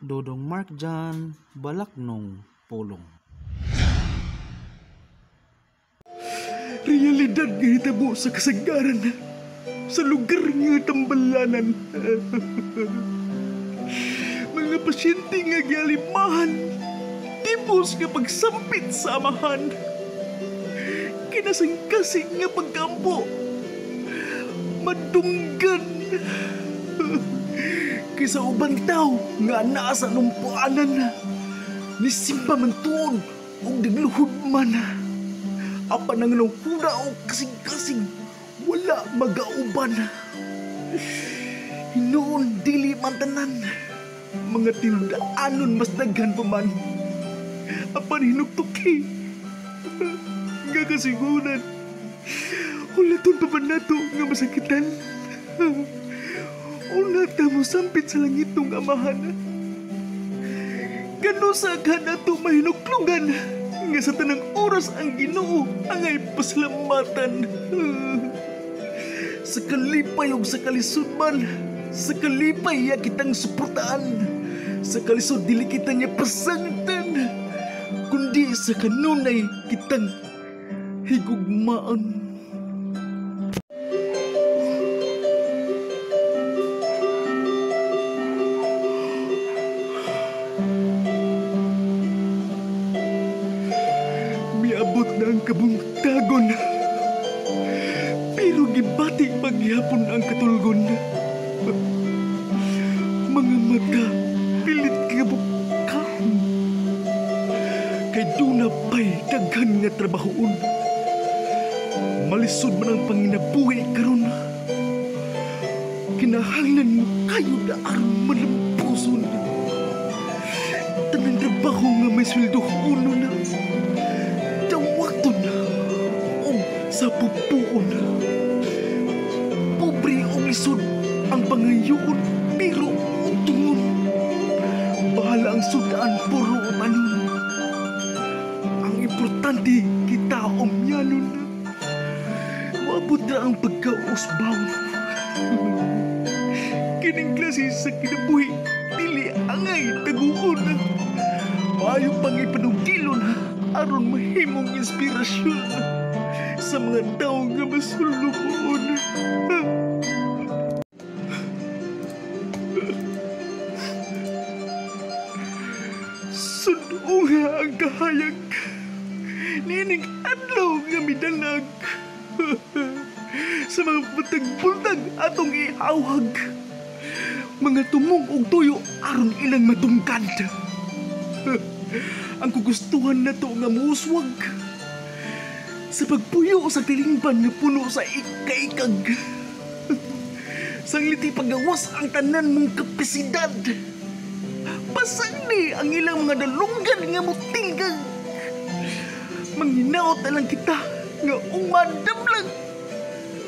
Dodong Mark Jan Balaknong Pulong. Realidad nga hitabo sa kasagaran sa lugar nga tambalanan. Mga pasyente nga gialimahan, tibos nga pagsampit sa amahan, kinasangkasing nga pagkampo, madunggan. Kaysa ubang tao nga naa sa lumpuanan, nisimpa man tuon o digluhod man. Apa nang huda o kasing-kasing, wala magauban. Hinoon dili man tanan, mga tinudaanon mas daghan pa man. Apan hinuktuki, nga kasiguran, ulaton pa man nato nga masakitan. Una mo sampit sa langit ng amahan. Gano sa aghan nato mahinuklugan, nga sa tanang oras ang Ginoo angay pasalamatan. Sa kalipay o sa kalisod man, sa kalipay ya kitang suportaan, sa kalisod dili kita niya pasangtan, kundi sa kanunay kitang higugmaan. Miabot na ang kabungtagon, pero gibati paghihapon ang katulgon. Mga mata pilit kabukaan, kay duna pa'y daghan nga trabahoon. Malisod man ang panginabuhi karon, kinahanglan mo kayo na aron malampuson. Tanang trabaho nga may sweldo uno na, sa pupuon. Pobre o lisod ang pangayoon, pero utungon. Bahala ang sudaan, puro tanon. Ang importante, kita omyanon. Maabot na ang pagkausbaw. Kining klase sa kinabuhi, dili angay taguon. Maayo pang ipanugilon, aron mahimong inspirasyon sa mga tao nga masulubon. Suno nga ang kahayag, nining adlaw nga midalag. Sa mga butag-butag atong ihawag, mga tumong og tuyo aron ilang matungkad. Ang kugustuhan na to nga muswag, sa pagpuyo sa tilingban nga puno sa ika-ikag. Sangliti paggawas ang tanan mong kapasidad. Pasag ni ang ilang mga dalunggan nga mutingkag. Manghinaot na lang kita nga umadamlag.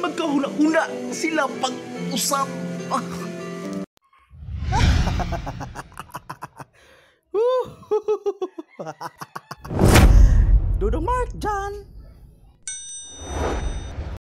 Magkahuna-huna sila pag-usap. Dodong Mark Jan